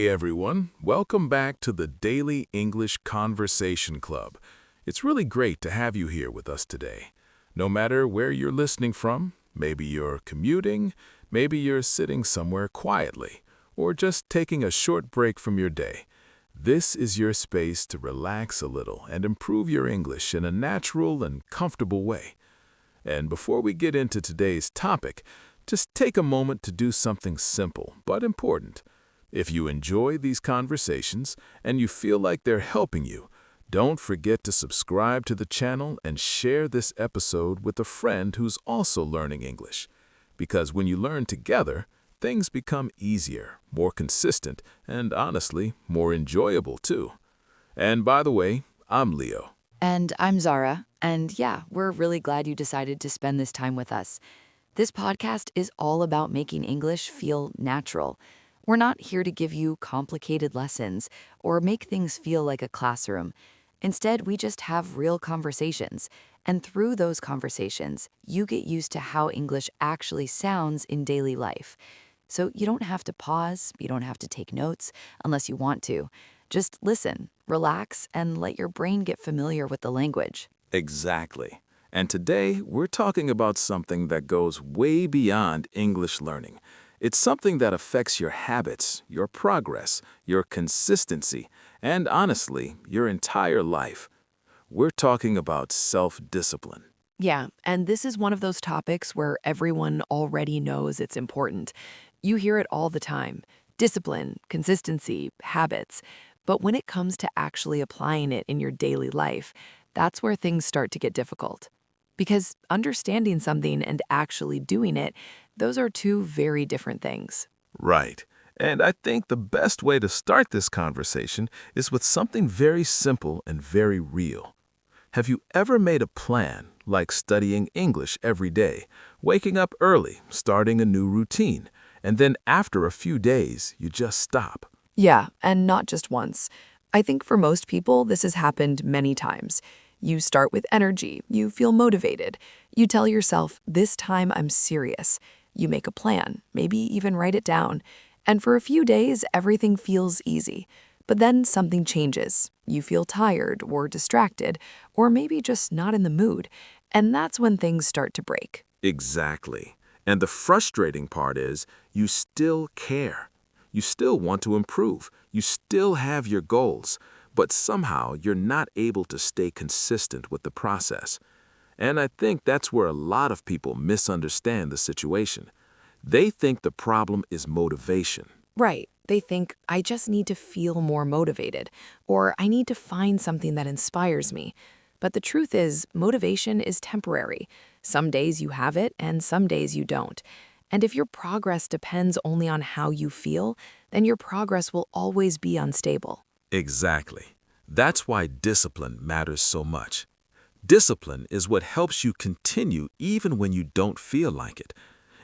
Hey everyone, welcome back to the Daily English Conversation Club. It's really great to have you here with us today. No matter where you're listening from, maybe you're commuting, maybe you're sitting somewhere quietly, or just taking a short break from your day. This is your space to relax a little and improve your English in a natural and comfortable way. And before we get into today's topic, just take a moment to do something simple but important. If you enjoy these conversations and you feel like they're helping you, don't forget to subscribe to the channel and share this episode with a friend who's also learning English. Because when you learn together, things become easier, more consistent, and honestly, more enjoyable too. And by the way, I'm Leo. And I'm Zara, and yeah, we're really glad you decided to spend this time with us. This podcast is all about making English feel natural. We're not here to give you complicated lessons or make things feel like a classroom. Instead, we just have real conversations, and through those conversations, you get used to how English actually sounds in daily life. So you don't have to pause, you don't have to take notes unless you want to. Just listen, relax, and let your brain get familiar with the language. Exactly. And today, we're talking about something that goes way beyond English learning. It's something that affects your habits, your progress, your consistency, and honestly, your entire life. We're talking about self-discipline. Yeah, and this is one of those topics where everyone already knows it's important. You hear it all the time. Discipline, consistency, habits. But when it comes to actually applying it in your daily life, that's where things start to get difficult. Because understanding something and actually doing it, those are two very different things. Right. And I think the best way to start this conversation is with something very simple and very real. Have you ever made a plan, like studying English every day, waking up early, starting a new routine, and then after a few days, you just stop? Yeah, and not just once. I think for most people, this has happened many times. You start with energy, you feel motivated. You tell yourself, this time I'm serious. You make a plan, maybe even write it down. And for a few days, everything feels easy. But then something changes. You feel tired or distracted, or maybe just not in the mood. And that's when things start to break. Exactly. And the frustrating part is you still care. You still want to improve. You still have your goals. But somehow you're not able to stay consistent with the process. And I think that's where a lot of people misunderstand the situation. They think the problem is motivation. Right. They think, I just need to feel more motivated, or I need to find something that inspires me. But the truth is, motivation is temporary. Some days you have it, and some days you don't. And if your progress depends only on how you feel, then your progress will always be unstable. Exactly. That's why discipline matters so much. Discipline is what helps you continue even when you don't feel like it.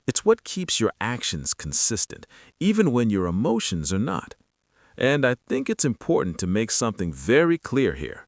It's what keeps your actions consistent, even when your emotions are not. And I think it's important to make something very clear here.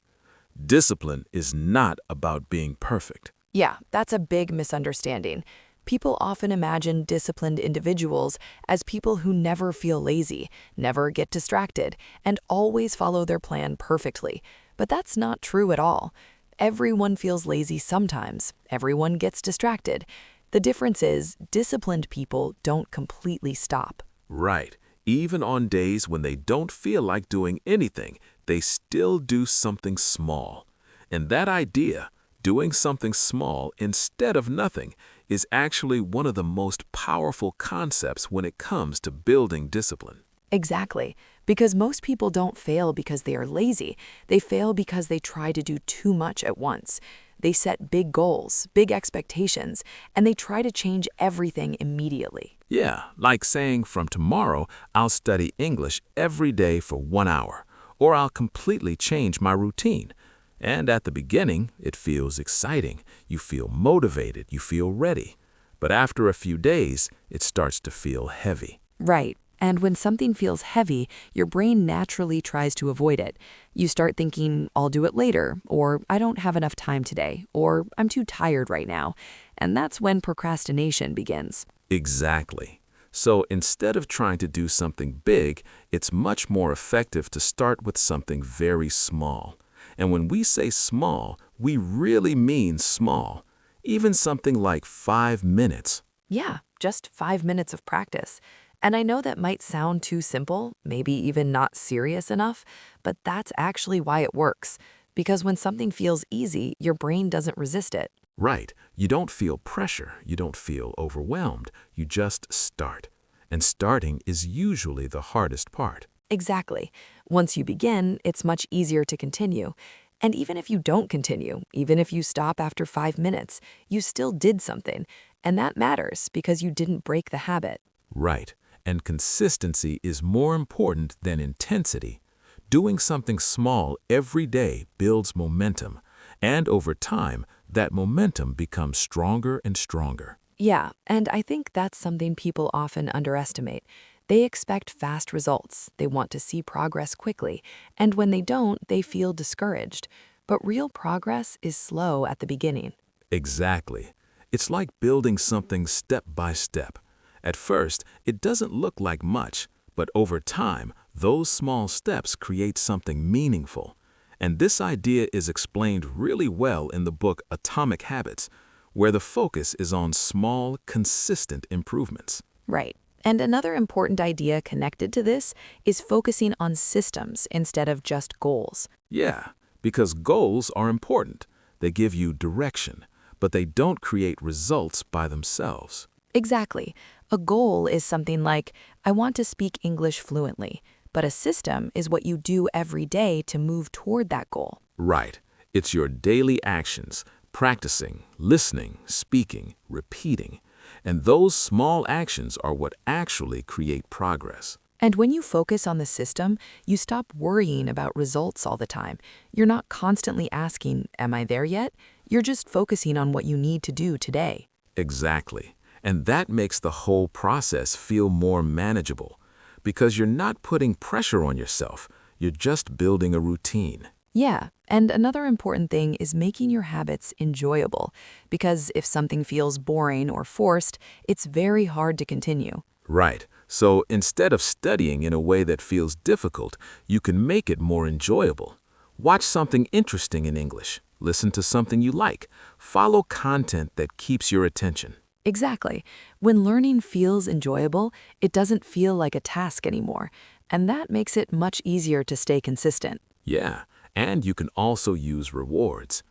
Discipline is not about being perfect. Yeah, that's a big misunderstanding. People often imagine disciplined individuals as people who never feel lazy, never get distracted, and always follow their plan perfectly. But that's not true at all. Everyone feels lazy sometimes. Everyone gets distracted. The difference is, disciplined people don't completely stop. Right. Even on days when they don't feel like doing anything, they still do something small. And that idea, doing something small instead of nothing, is actually one of the most powerful concepts when it comes to building discipline. Exactly. Because most people don't fail because they are lazy. They fail because they try to do too much at once. They set big goals, big expectations, and they try to change everything immediately. Yeah, like saying from tomorrow, I'll study English every day for 1 hour, or I'll completely change my routine. And at the beginning, it feels exciting. You feel motivated, you feel ready. But after a few days, it starts to feel heavy. Right. And when something feels heavy, your brain naturally tries to avoid it. You start thinking, I'll do it later, or I don't have enough time today, or I'm too tired right now. And that's when procrastination begins. Exactly. So instead of trying to do something big, it's much more effective to start with something very small. And when we say small, we really mean small. Even something like 5 minutes. Yeah, just 5 minutes of practice. And I know that might sound too simple, maybe even not serious enough, but that's actually why it works. Because when something feels easy, your brain doesn't resist it. Right. You don't feel pressure. You don't feel overwhelmed. You just start. And starting is usually the hardest part. Exactly. Once you begin, it's much easier to continue. And even if you don't continue, even if you stop after 5 minutes, you still did something. And that matters because you didn't break the habit. Right. And consistency is more important than intensity. Doing something small every day builds momentum. And over time, that momentum becomes stronger and stronger. Yeah, and I think that's something people often underestimate. They expect fast results, they want to see progress quickly, and when they don't, they feel discouraged. But real progress is slow at the beginning. Exactly. It's like building something step by step. At first, it doesn't look like much, but over time, those small steps create something meaningful. And this idea is explained really well in the book Atomic Habits, where the focus is on small, consistent improvements. Right. And another important idea connected to this is focusing on systems instead of just goals. Yeah, because goals are important. They give you direction, but they don't create results by themselves. Exactly. A goal is something like, I want to speak English fluently, but a system is what you do every day to move toward that goal. Right. It's your daily actions, practicing, listening, speaking, repeating. And those small actions are what actually create progress. And when you focus on the system, you stop worrying about results all the time. You're not constantly asking, am I there yet? You're just focusing on what you need to do today. Exactly. And that makes the whole process feel more manageable because you're not putting pressure on yourself. You're just building a routine. Yeah, and another important thing is making your habits enjoyable, because if something feels boring or forced, it's very hard to continue. Right. So instead of studying in a way that feels difficult, you can make it more enjoyable. Watch something interesting in English. Listen to something you like. Follow content that keeps your attention. Exactly. When learning feels enjoyable, it doesn't feel like a task anymore, and that makes it much easier to stay consistent. Yeah, and you can also use rewards.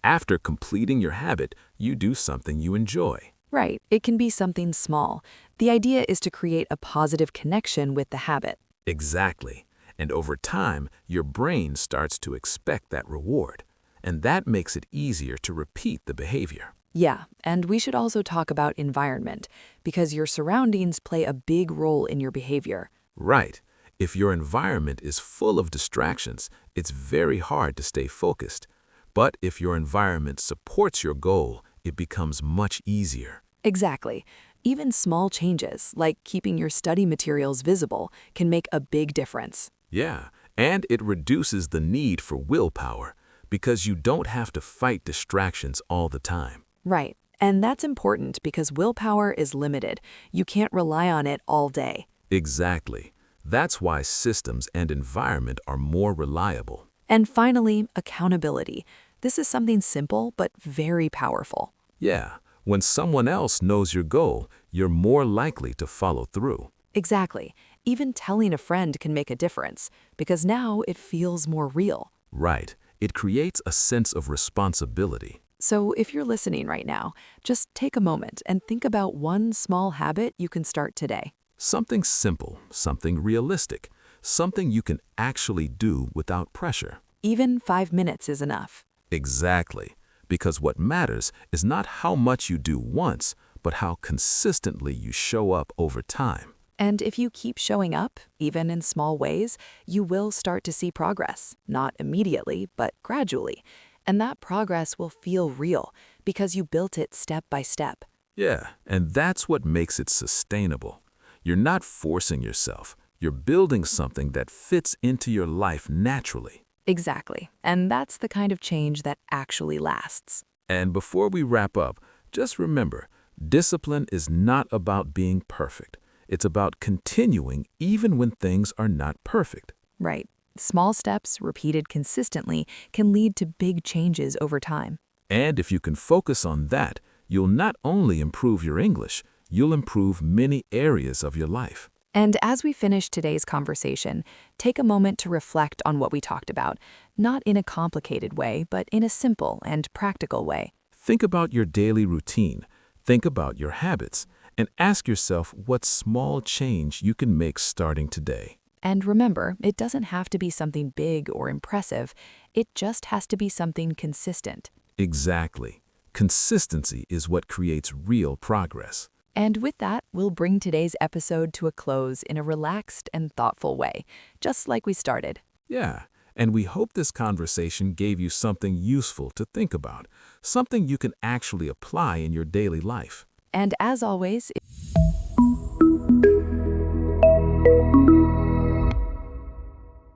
After completing your habit, you do something you enjoy. Right, it can be something small. The idea is to create a positive connection with the habit. Exactly. And over time, your brain starts to expect that reward. And that makes it easier to repeat the behavior. Yeah, and we should also talk about environment, because your surroundings play a big role in your behavior. Right. If your environment is full of distractions, it's very hard to stay focused. But if your environment supports your goal, it becomes much easier. Exactly. Even small changes, like keeping your study materials visible, can make a big difference. Yeah, and it reduces the need for willpower because you don't have to fight distractions all the time. Right. And that's important because willpower is limited. You can't rely on it all day. Exactly. That's why systems and environment are more reliable. And finally, accountability. This is something simple but very powerful. Yeah, when someone else knows your goal, you're more likely to follow through. Exactly. Even telling a friend can make a difference because now it feels more real. Right. It creates a sense of responsibility. So if you're listening right now, just take a moment and think about one small habit you can start today. Something simple, something realistic, something you can actually do without pressure. Even 5 minutes is enough. Exactly. Because what matters is not how much you do once, but how consistently you show up over time. And if you keep showing up, even in small ways, you will start to see progress, not immediately, but gradually. And that progress will feel real because you built it step by step. Yeah, and that's what makes it sustainable. You're not forcing yourself. You're building something that fits into your life naturally. Exactly. And that's the kind of change that actually lasts. And before we wrap up, just remember, discipline is not about being perfect. It's about continuing even when things are not perfect. Right. Small steps, repeated consistently, can lead to big changes over time. And if you can focus on that, you'll not only improve your English, you'll improve many areas of your life. And as we finish today's conversation, take a moment to reflect on what we talked about, not in a complicated way, but in a simple and practical way. Think about your daily routine, think about your habits, and ask yourself what small change you can make starting today. And remember, it doesn't have to be something big or impressive, it just has to be something consistent. Exactly. Consistency is what creates real progress. And with that, we'll bring today's episode to a close in a relaxed and thoughtful way, just like we started. Yeah, and we hope this conversation gave you something useful to think about, something you can actually apply in your daily life. And as always,